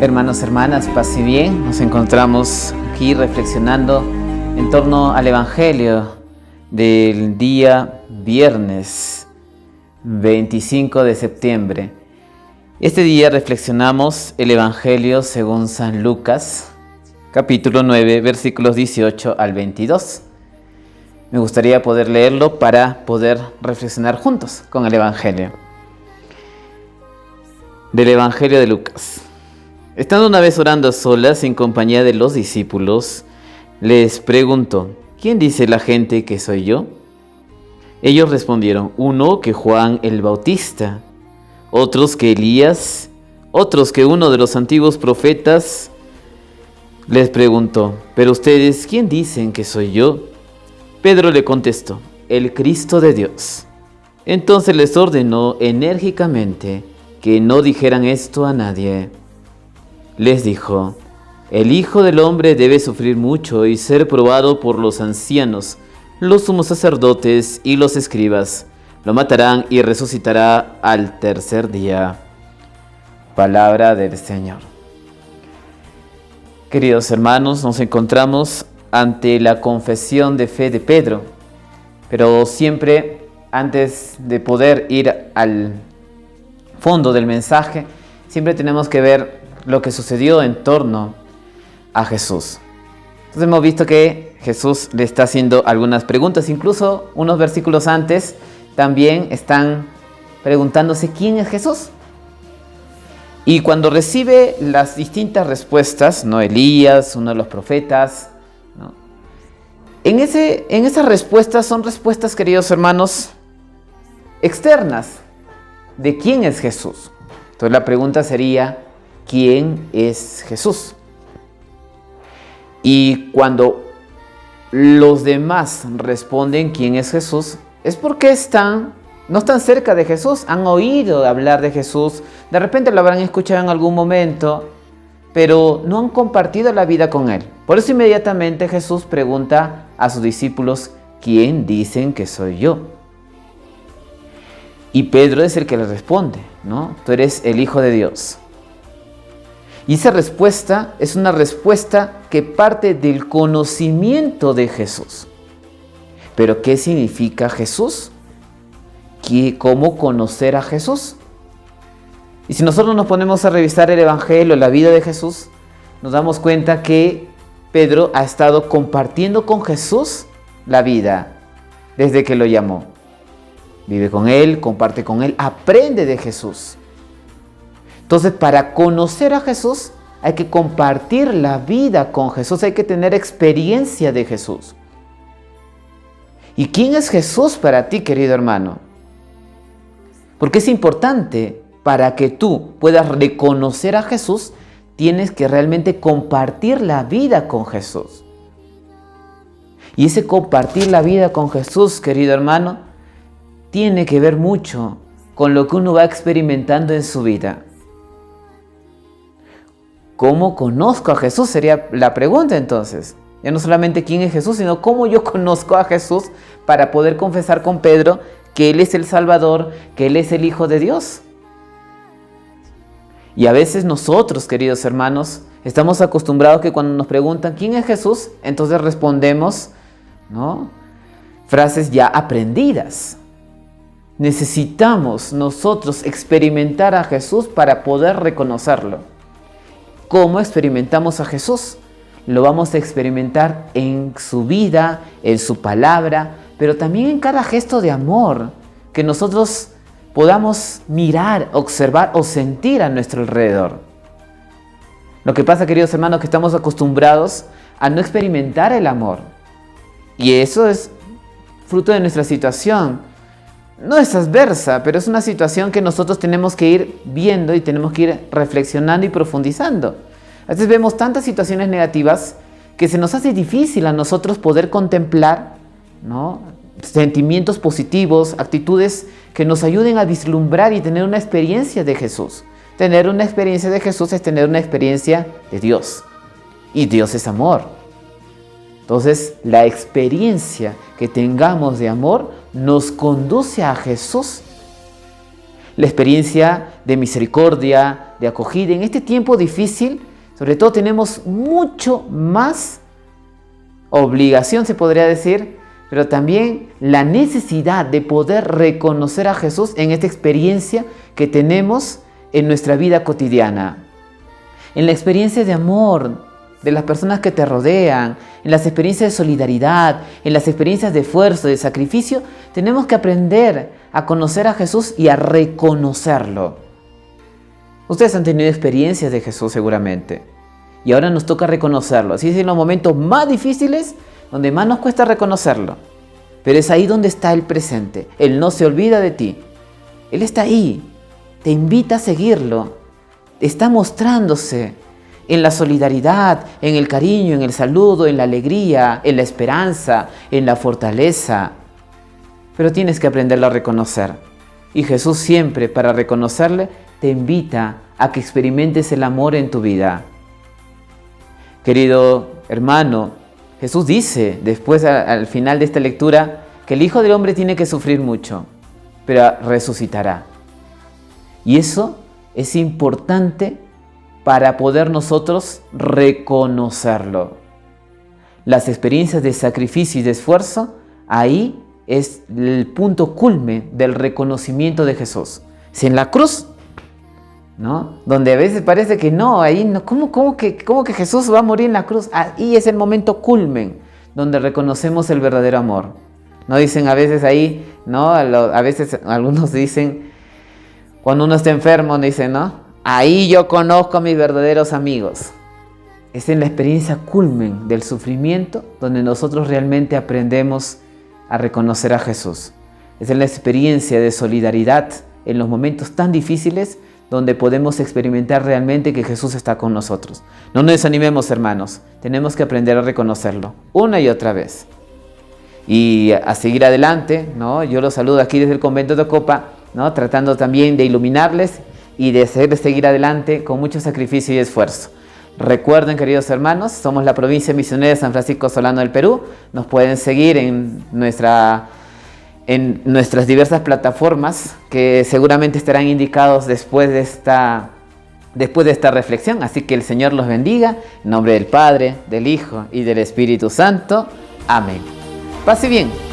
Hermanos, hermanas, paz y bien, nos encontramos aquí reflexionando en torno al Evangelio del día viernes 25 de septiembre. Este día reflexionamos el Evangelio según San Lucas, capítulo 9, versículos 18 al 22. Me gustaría poder leerlo para poder reflexionar juntos con el Evangelio. Del Evangelio de Lucas. Estando una vez orando a solas en compañía de los discípulos, les preguntó: ¿quién dice la gente que soy yo? Ellos respondieron: uno que Juan el Bautista, otros que Elías, otros que uno de los antiguos profetas. Les preguntó: ¿pero ustedes quién dicen que soy yo? Pedro le contestó: el Cristo de Dios. Entonces les ordenó enérgicamente que no dijeran esto a nadie. Les dijo: el Hijo del Hombre debe sufrir mucho y ser probado por los ancianos, los sumos sacerdotes y los escribas. Lo matarán y resucitará al tercer día. Palabra del Señor. Queridos hermanos, nos encontramos ante la confesión de fe de Pedro, pero siempre antes de poder ir al fondo del mensaje, siempre tenemos que ver lo que sucedió en torno a Jesús. Entonces hemos visto que Jesús le está haciendo algunas preguntas, incluso unos versículos antes también están preguntándose quién es Jesús. Y cuando recibe las distintas respuestas, ¿no? Elías, uno de los profetas, ¿no? En esas respuestas son respuestas, queridos hermanos, externas de quién es Jesús. Entonces la pregunta sería: ¿quién es Jesús? Y cuando los demás responden quién es Jesús, es porque no están cerca de Jesús, han oído hablar de Jesús, de repente lo habrán escuchado en algún momento, pero no han compartido la vida con Él. Por eso inmediatamente Jesús pregunta a sus discípulos: ¿quién dicen que soy yo? Y Pedro es el que le responde, ¿no? Tú eres el Hijo de Dios. Y esa respuesta es una respuesta que parte del conocimiento de Jesús. ¿Pero qué significa Jesús? ¿Cómo conocer a Jesús? Y si nosotros nos ponemos a revisar el Evangelio, la vida de Jesús, nos damos cuenta que Pedro ha estado compartiendo con Jesús la vida desde que lo llamó. Vive con Él, comparte con Él, aprende de Jesús. Entonces, para conocer a Jesús hay que compartir la vida con Jesús, hay que tener experiencia de Jesús. ¿Y quién es Jesús para ti, querido hermano? Porque es importante, para que tú puedas reconocer a Jesús, tienes que realmente compartir la vida con Jesús. Y ese compartir la vida con Jesús, querido hermano, tiene que ver mucho con lo que uno va experimentando en su vida. ¿Cómo conozco a Jesús? Sería la pregunta entonces. Ya no solamente quién es Jesús, sino cómo yo conozco a Jesús para poder confesar con Pedro que Él es el Salvador, que Él es el Hijo de Dios. Y a veces nosotros, queridos hermanos, estamos acostumbrados que cuando nos preguntan quién es Jesús, entonces respondemos, ¿no?, frases ya aprendidas. Necesitamos nosotros experimentar a Jesús para poder reconocerlo. ¿Cómo experimentamos a Jesús? Lo vamos a experimentar en su vida, en su palabra, pero también en cada gesto de amor que nosotros podamos mirar, observar o sentir a nuestro alrededor. Lo que pasa, queridos hermanos, que estamos acostumbrados a no experimentar el amor. Y eso es fruto de nuestra situación. No es adversa, pero es una situación que nosotros tenemos que ir viendo y tenemos que ir reflexionando y profundizando. A veces vemos tantas situaciones negativas que se nos hace difícil a nosotros poder contemplar, ¿no?, sentimientos positivos, actitudes que nos ayuden a vislumbrar y tener una experiencia de Jesús. Tener una experiencia de Jesús es tener una experiencia de Dios. Y Dios es amor. Entonces, la experiencia que tengamos de amor nos conduce a Jesús. la experiencia de misericordia, de acogida. En este tiempo difícil, sobre todo tenemos mucho más obligación, se podría decir, pero también la necesidad de poder reconocer a Jesús en esta experiencia que tenemos en nuestra vida cotidiana. En la experiencia de amor de las personas que te rodean, en las experiencias de solidaridad, en las experiencias de esfuerzo, de sacrificio, tenemos que aprender a conocer a Jesús y a reconocerlo. Ustedes han tenido experiencias de Jesús seguramente, y ahora nos toca reconocerlo. Así es en los momentos más difíciles, donde más nos cuesta reconocerlo. Pero es ahí donde está Él presente. Él no se olvida de ti. Él está ahí, te invita a seguirlo, está mostrándose en la solidaridad, en el cariño, en el saludo, en la alegría, en la esperanza, en la fortaleza. Pero tienes que aprenderlo a reconocer. Y Jesús siempre, para reconocerle, te invita a que experimentes el amor en tu vida. Querido hermano, Jesús dice, después al final de esta lectura, que el Hijo del Hombre tiene que sufrir mucho, pero resucitará. Y eso es importante para poder nosotros reconocerlo. Las experiencias de sacrificio y de esfuerzo, ahí es el punto culme del reconocimiento de Jesús. Si en la cruz, ¿no? Donde a veces parece que no, ahí no, ¿cómo que Jesús va a morir en la cruz? Ahí es el momento culmen, donde reconocemos el verdadero amor. No dicen a veces ahí, ¿no? A veces algunos dicen, cuando uno está enfermo, dicen, ¿no? Ahí yo conozco a mis verdaderos amigos. Es en la experiencia culmen del sufrimiento donde nosotros realmente aprendemos a reconocer a Jesús. Es en la experiencia de solidaridad en los momentos tan difíciles donde podemos experimentar realmente que Jesús está con nosotros. No nos desanimemos, hermanos. Tenemos que aprender a reconocerlo una y otra vez. Y a seguir adelante, ¿no? Yo los saludo aquí desde el convento de Ocopa, ¿no? Tratando también de iluminarles y de seguir adelante con mucho sacrificio y esfuerzo. Recuerden, queridos hermanos, somos la provincia misionera de San Francisco Solano del Perú. Nos pueden seguir en nuestras diversas plataformas que seguramente estarán indicados después de esta reflexión. Así que el Señor los bendiga. En nombre del Padre, del Hijo y del Espíritu Santo. Amén. Pase bien.